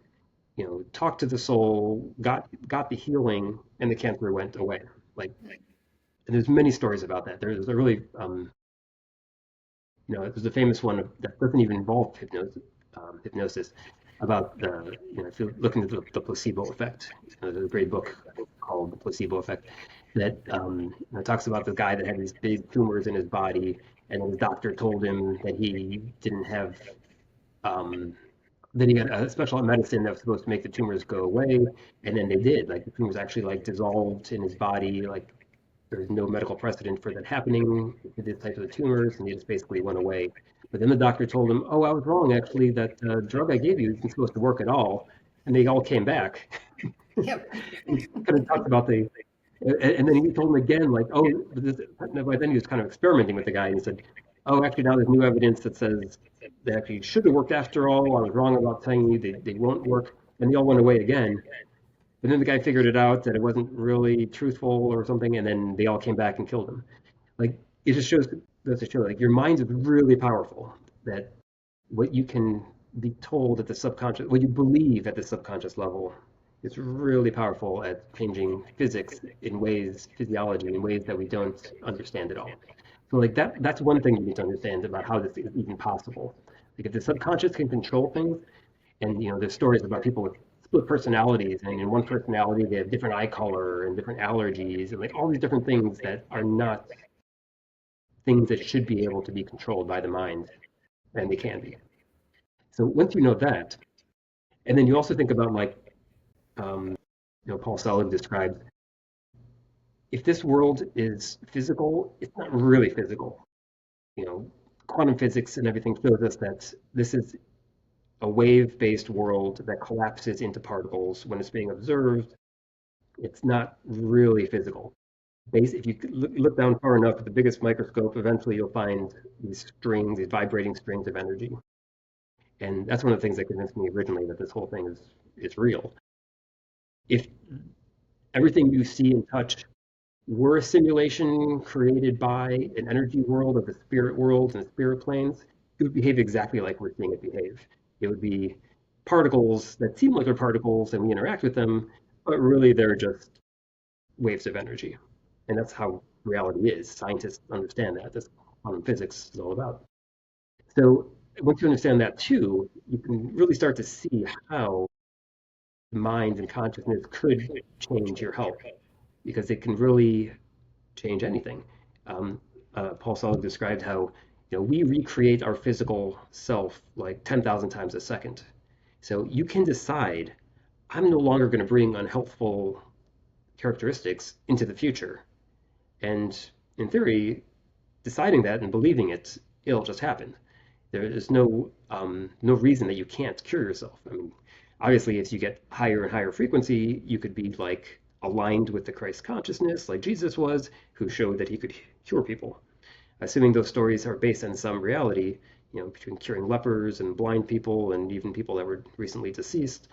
talked to the soul, got the healing, and the cancer went away. Like, and there's many stories about that. There's a really there's a famous one that doesn't even involve hypnosis about if you're looking at the placebo effect. There's a great book I think called The Placebo Effect that talks about the guy that had these big tumors in his body, and his doctor told him that he didn't have um, that he had a special medicine that was supposed to make the tumors go away, and then they did. Like the tumors actually like dissolved in his body. Like there's no medical precedent for that happening with this type of tumors, and they just basically went away. But then the doctor told him, "Oh, I was wrong. Actually, that drug I gave you isn't supposed to work at all," and they all came back. Yep. He kind of talked about and then he told him again, like, "Oh, by then he was kind of experimenting with the guy, and he said, "Oh, actually, now there's new evidence that says they actually should have worked after all. I was wrong about telling you they won't work," and they all went away again. But then the guy figured it out that it wasn't really truthful or something, and then they all came back and killed him. Like it just goes to show like your mind is really powerful. That what you can be told at the subconscious, what you believe at the subconscious level, is really powerful at changing physics in ways, physiology in ways that we don't understand at all. So like that's one thing you need to understand about how this is even possible. Like if the subconscious can control things, and there's stories about people with split personalities, and in one personality they have different eye color and different allergies and like all these different things that are not things that should be able to be controlled by the mind, and they can be. So once you know that, and then you also think about like Paul Selig describes, if this world is physical, it's not really physical. You know, quantum physics and everything shows us that this is a wave-based world that collapses into particles when it's being observed. It's not really physical. If you look down far enough at the biggest microscope, eventually you'll find these strings, these vibrating strings of energy. And that's one of the things that convinced me originally that this whole thing is real. If everything you see and touch were a simulation created by an energy world of the spirit worlds and the spirit planes, it would behave exactly like we're seeing it behave. It would be particles that seem like they're particles and we interact with them, but really they're just waves of energy. And that's how reality is. Scientists understand that. That's what quantum physics is all about. So once you understand that too, you can really start to see how mind and consciousness could change your health because it can really change anything. Paul Selig described how we recreate our physical self like 10,000 times a second. So you can decide, I'm no longer going to bring unhelpful characteristics into the future. And in theory, deciding that and believing it, it'll just happen. There is no reason that you can't cure yourself. I mean, obviously, as you get higher and higher frequency, you could be like aligned with the Christ consciousness, like Jesus was, who showed that he could cure people. Assuming those stories are based on some reality, between curing lepers and blind people and even people that were recently deceased,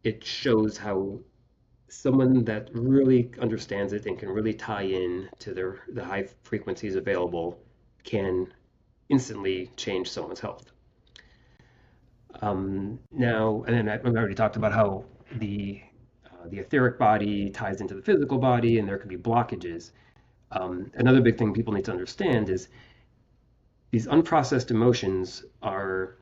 it shows how someone that really understands it and can really tie in to the high frequencies available can instantly change someone's health. Now, and then I already talked about how the etheric body ties into the physical body, and there could be blockages. Another big thing people need to understand is these unprocessed emotions are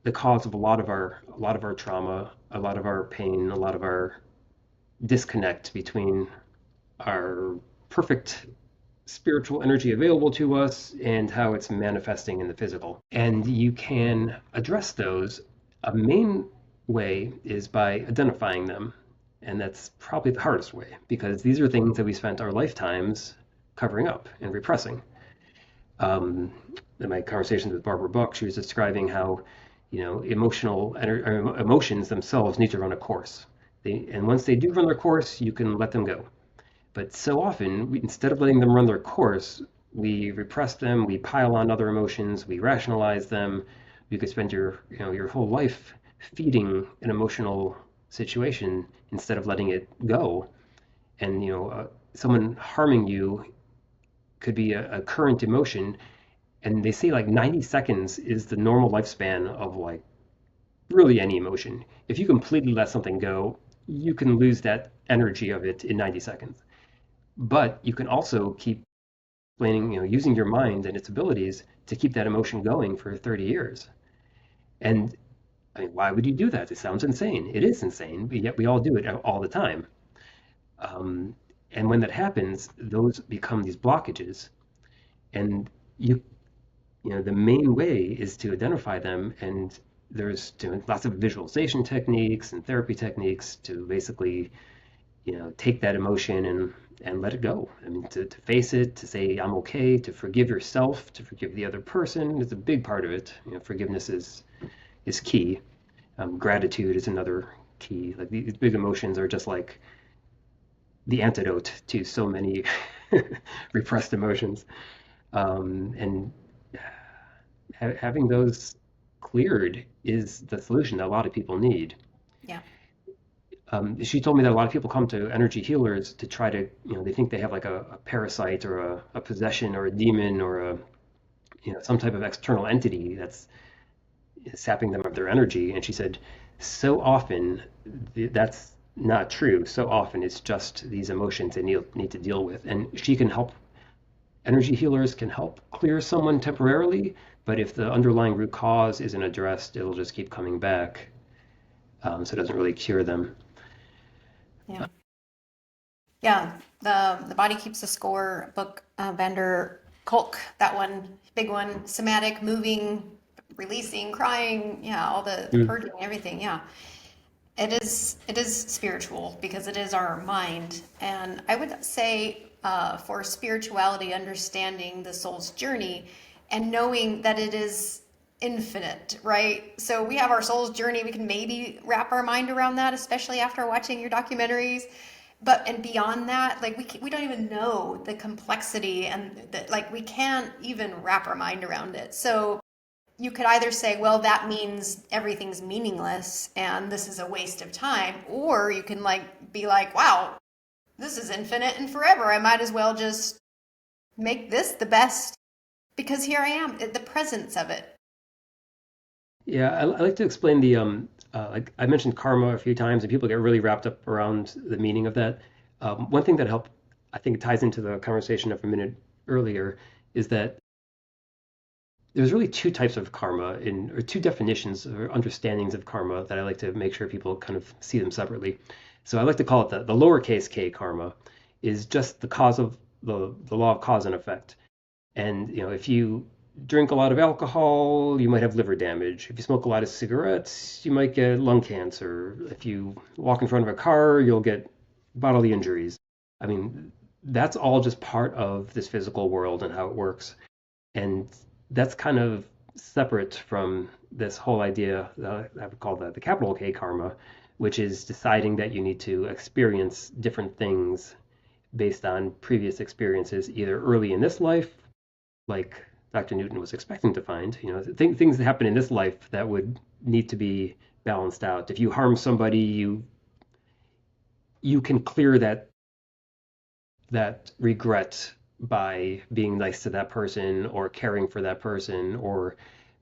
the cause of a lot of our trauma, a lot of our pain, a lot of our disconnect between our perfect spiritual energy available to us and how it's manifesting in the physical. And you can address those. A main way is by identifying them. And that's probably the hardest way because these are things that we spent our lifetimes covering up and repressing. In my conversations with Barbara Buck, she was describing how, emotions themselves need to run a course. And once they do run their course, you can let them go. But so often, instead of letting them run their course, we repress them, we pile on other emotions, we rationalize them. You could spend your whole life feeding an emotional situation instead of letting it go. And someone harming you could be a current emotion, and they say like 90 seconds is the normal lifespan of like really any emotion. If you completely let something go, you can lose that energy of it in 90 seconds. But you can also keep explaining, using your mind and its abilities to keep that emotion going for 30 years. And I mean, why would you do that? It sounds insane. It is insane, but yet we all do it all the time. Um, and when that happens, those become these blockages. And you, the main way is to identify them. And there's lots of visualization techniques and therapy techniques to basically, take that emotion and let it go. I mean, to face it, to say I'm okay, to forgive yourself, to forgive the other person is a big part of it. Forgiveness is key. Gratitude is another key. Like these big emotions are just like the antidote to so many repressed emotions. And having those cleared is the solution that a lot of people need. Yeah. She told me that a lot of people come to energy healers to try to, they think they have like a parasite or a possession or a demon or some type of external entity that's sapping them of their energy. And she said, so often that's not true. So often it's just these emotions they need to deal with. And she can help, energy healers can help clear someone temporarily, but if the underlying root cause isn't addressed, it'll just keep coming back. So it doesn't really cure them. Yeah. Yeah, the Body Keeps the Score book, Vander Kolk, that one, big one, somatic, moving, releasing, crying, yeah, all the Mm. purging, everything, yeah. It is spiritual because it is our mind, and I would say for spirituality, understanding the soul's journey and knowing that it is infinite, right? So we have our soul's journey. We can maybe wrap our mind around that, especially after watching your documentaries. But and beyond that, like we don't even know the complexity and like we can't even wrap our mind around it. So you could either say, well, that means everything's meaningless and this is a waste of time, or you can like be like, wow, this is infinite and forever. I might as well just make this the best because here I am, the presence of it. Yeah, I like to explain like I mentioned karma a few times, and people get really wrapped up around the meaning of that. One thing that helped, I think it ties into the conversation of a minute earlier, is that there's really two types of karma or two definitions or understandings of karma that I like to make sure people kind of see them separately. So I like to call it the lowercase k karma is just the cause of the law of cause and effect. And if you drink a lot of alcohol, you might have liver damage. If you smoke a lot of cigarettes, you might get lung cancer. If you walk in front of a car, you'll get bodily injuries. I mean, that's all just part of this physical world and how it works. And that's kind of separate from this whole idea that I would call the capital K karma, which is deciding that you need to experience different things based on previous experiences, either early in this life, like Dr. Newton was expecting to find, things that happen in this life that would need to be balanced out. If you harm somebody, you can clear that regret by being nice to that person or caring for that person or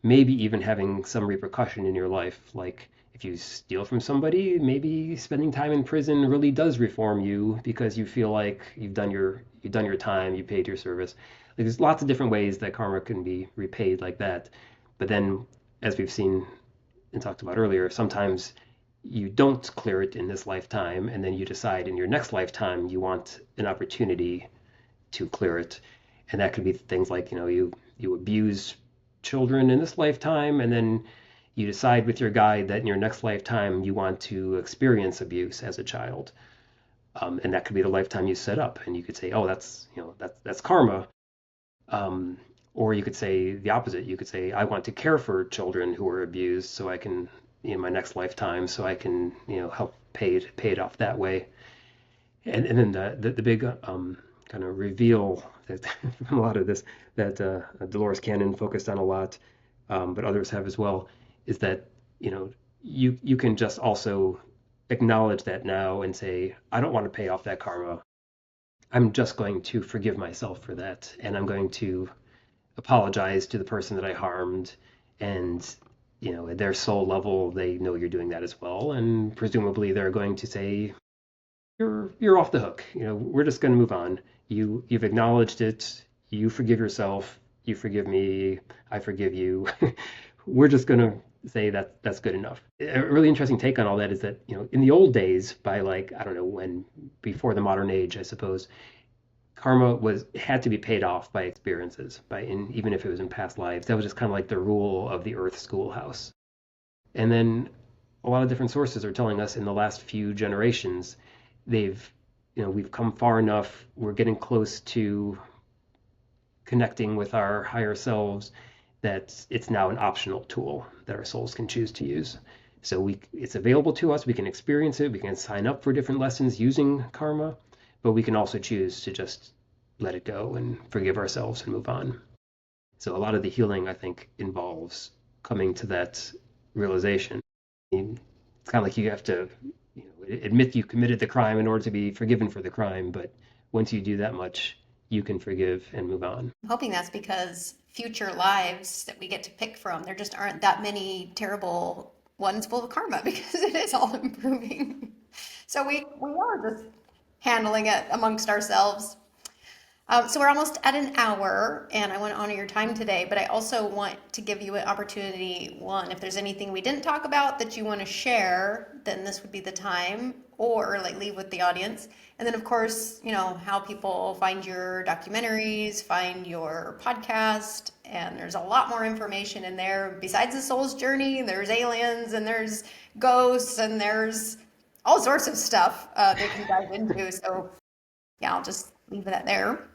maybe even having some repercussion in your life. Like if you steal from somebody, maybe spending time in prison really does reform you because you feel like you've done your time, you paid your service. Like there's lots of different ways that karma can be repaid like that. But then, as we've seen and talked about earlier, sometimes you don't clear it in this lifetime, and then you decide in your next lifetime you want an opportunity to clear it. And that could be things like, you abuse children in this lifetime, and then you decide with your guide that in your next lifetime you want to experience abuse as a child. And that could be the lifetime you set up. And you could say, oh, that's karma. Um, or you could say the opposite. You could say, I want to care for children who are abused so I can, in my next lifetime, so I can, help pay it off that way. And then the big kind of reveal that from a lot of this that Dolores Cannon focused on a lot, but others have as well, is that you can just also acknowledge that now and say, I don't want to pay off that karma. I'm just going to forgive myself for that, and I'm going to apologize to the person that I harmed, and at their soul level, they know you're doing that as well, and presumably they're going to say, you're off the hook. We're just going to move on. You've acknowledged it. You forgive yourself. You forgive me. I forgive you. We're just going to say that that's good enough. A really interesting take on all that is that, in the old days, by like, I don't know when, before the modern age, I suppose, karma was had to be paid off by experiences, even if it was in past lives. That was just kind of like the rule of the Earth schoolhouse. And then a lot of different sources are telling us in the last few generations, they've, we've come far enough. We're getting close to connecting with our higher selves that it's now an optional tool that our souls can choose to use. So it's available to us. We can experience it. We can sign up for different lessons using karma, but we can also choose to just let it go and forgive ourselves and move on. So a lot of the healing, I think, involves coming to that realization. I mean, it's kind of like you have to, admit you committed the crime in order to be forgiven for the crime. But once you do that much, you can forgive and move on. I'm hoping that's because future lives that we get to pick from, there just aren't that many terrible ones full of karma because it is all improving. So we are just handling it amongst ourselves. So we're almost at an hour, and I want to honor your time today, but I also want to give you an opportunity. One, if there's anything we didn't talk about that you want to share, then this would be the time, or like leave with the audience. And then, of course, how people find your documentaries, find your podcast, and there's a lot more information in there. Besides the soul's journey, there's aliens, and there's ghosts, and there's all sorts of stuff they can dive into. So yeah, I'll just leave it there.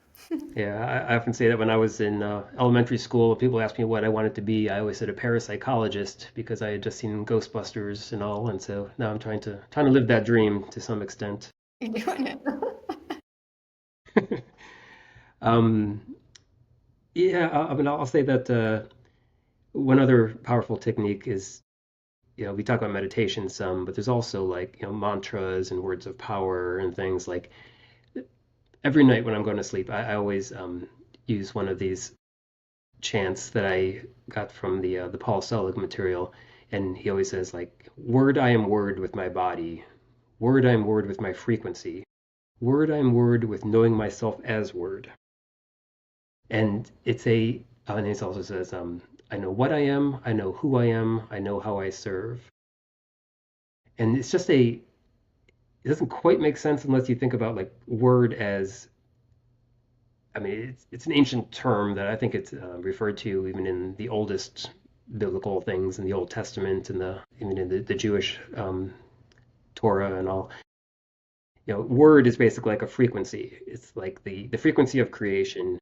Yeah, I often say that when I was in elementary school, people asked me what I wanted to be. I always said a parapsychologist because I had just seen Ghostbusters and all, and so now I'm trying to live that dream to some extent. You're doing it. Um, yeah, I mean, I'll say that one other powerful technique is, we talk about meditation some, but there's also like, mantras and words of power and things like every night when I'm going to sleep, I always use one of these chants that I got from the Paul Selig material, and he always says like, "Word I am word with my body, word I am word with my frequency, word I am word with knowing myself as word." And and he also says, "I know what I am, I know who I am, I know how I serve." And it doesn't quite make sense unless you think about like word as, I mean, it's an ancient term that I think it's referred to even in the oldest biblical things in the Old Testament and even in the Jewish Torah and all. Word is basically like a frequency. It's like the frequency of creation.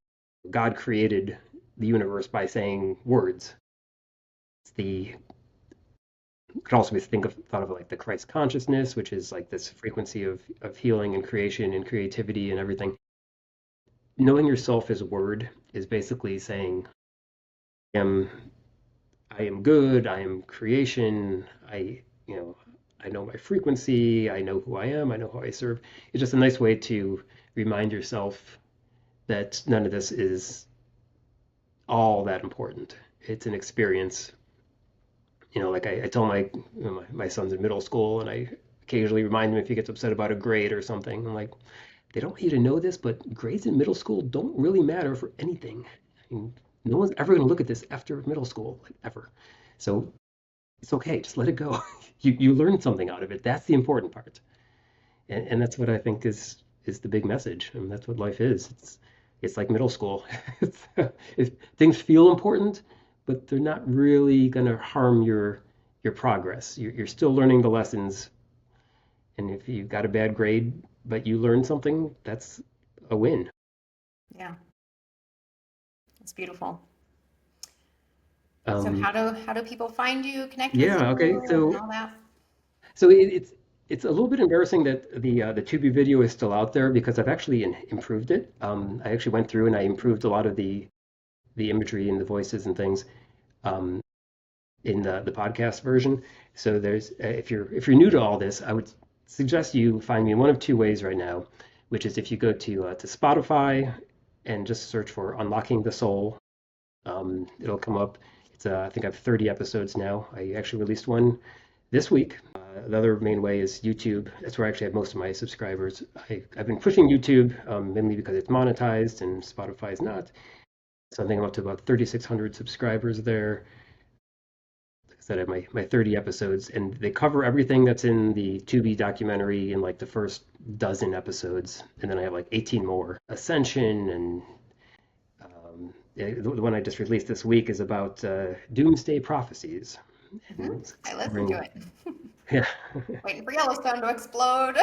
God created the universe by saying words. It's the could also be thought of like the Christ consciousness, which is like this frequency of healing and creation and creativity and everything. Knowing yourself as word is basically saying, I am, I am good, I am creation, I know my frequency, I know who I am, I know how I serve. It's just a nice way to remind yourself that none of this is all that important. It's an experience. Like I tell my son's in middle school, and I occasionally remind him if he gets upset about a grade or something. I'm like, they don't want you to know this, but grades in middle school don't really matter for anything. I mean, no one's ever going to look at this after middle school, like ever. So it's okay. Just let it go. You learn something out of it. That's the important part, and that's what I think is the big message. I mean, that's what life is. It's like middle school. Things feel important, but they're not really going to harm your progress. You're still learning the lessons, and if you got a bad grade, but you learned something, that's a win. Yeah, it's beautiful. So Um, how do people find you, connect with yeah, okay. you, and So all that? so it's a little bit embarrassing that the Tubi video is still out there because I've actually improved it. I actually went through and I improved a lot of the imagery and the voices and things um, in the podcast version. So there's if you're new to all this, I would suggest you find me in one of two ways right now, which is if you go to Spotify and just search for Unlocking the Soul, it'll come up. I think I have 30 episodes now. I actually released one this week. The other main way is YouTube. That's where I actually have most of my subscribers. I've been pushing YouTube mainly because it's monetized and Spotify is not. So I think I'm up to about 3,600 subscribers there. Like I said, I have my 30 episodes, and they cover everything that's in the Tubi documentary in like the first dozen episodes. And then I have like 18 more. Ascension and the one I just released this week is about doomsday prophecies. Hmm. And it's I listened to covering, it. yeah. Waiting for Yellowstone to explode.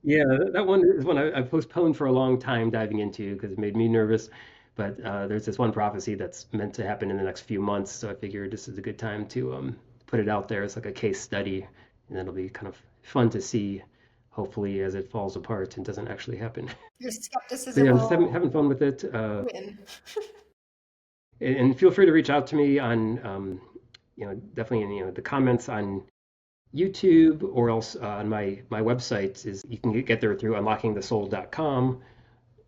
Yeah, that one is one I postponed for a long time diving into because it made me nervous. But there's this one prophecy that's meant to happen in the next few months, so I figured this is a good time to put it out there as like a case study, and it'll be kind of fun to see, hopefully, as it falls apart and doesn't actually happen. Your So skepticism yeah, I'm just will having fun with it. win. And feel free to reach out to me on, definitely in, the comments on YouTube or else on my website is you can get there through unlockingthesoul.com,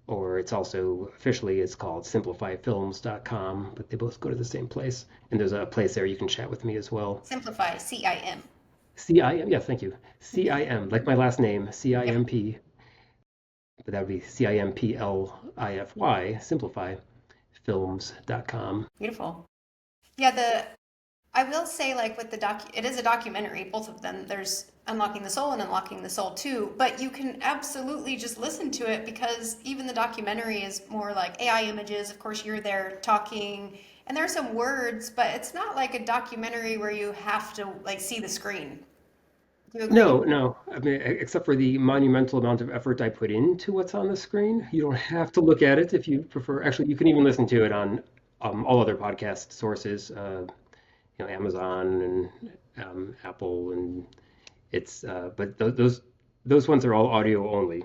or it's also officially it's called simplifyfilms.com, but they both go to the same place. And there's a place there you can chat with me as well. Simplify, CIM. CIM, yeah, thank you. CIM, like my last name, Yep. CIMP, but that would be CIMPLIFY, simplifyfilms.com. Beautiful. Yeah, I will say, like, with the it is a documentary, both of them. There's Unlocking the Soul and Unlocking the Soul 2, but you can absolutely just listen to it because even the documentary is more like AI images. Of course, you're there talking, and there are some words, but it's not like a documentary where you have to like see the screen. Do you agree? No, no. I mean, except for the monumental amount of effort I put into what's on the screen, you don't have to look at it if you prefer. Actually, you can even listen to it on all other podcast sources, Amazon and Apple, and but those ones are all audio only.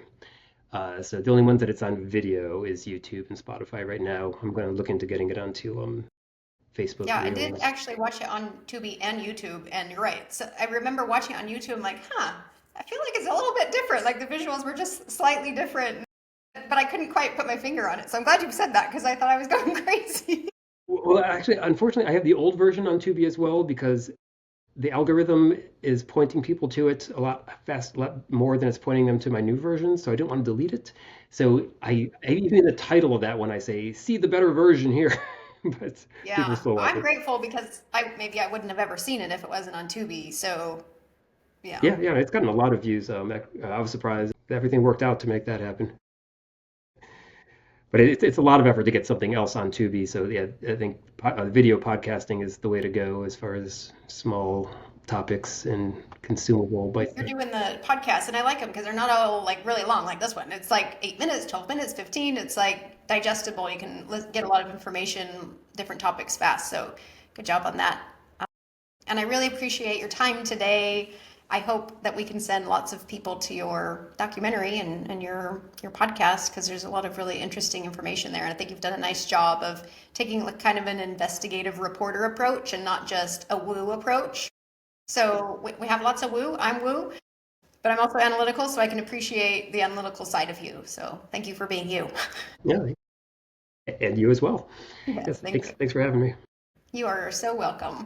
So the only ones that it's on video is YouTube and Spotify right now. I'm going to look into getting it onto Facebook Yeah, I did Reels. actually watch it on Tubi and YouTube, and you're right. So I remember watching it on YouTube. I'm like, huh, I feel like it's a little bit different. Like the visuals were just slightly different, but I couldn't quite put my finger on it. So I'm glad you said that because I thought I was going crazy. Well, actually, unfortunately, I have the old version on Tubi as well because the algorithm is pointing people to it a lot more than it's pointing them to my new version. So I didn't want to delete it. So I even in the title of that one, I say, see the better version here. But people Yeah, still watch I'm it. grateful because I wouldn't have ever seen it if it wasn't on Tubi. So yeah, Yeah, yeah, it's gotten a lot of views. I was surprised everything worked out to make that happen. But it's a lot of effort to get something else on Tubi. So yeah, I think video podcasting is the way to go as far as small topics and consumable bite. you're doing the podcast, and I like them because they're not all like really long like this one. It's like 8 minutes, 12 minutes, 15. It's like digestible. You can get a lot of information, different topics fast. So good job on that. And I really appreciate your time today. I hope that we can send lots of people to your documentary and your podcast because there's a lot of really interesting information there. And I think you've done a nice job of taking like kind of an investigative reporter approach and not just a woo approach. So we have lots of woo. I'm woo, but I'm also analytical, so I can appreciate the analytical side of you. So thank you for being you. Yeah, and you as well. Yes, Yes, thank thanks you. thanks for having me. You are so welcome.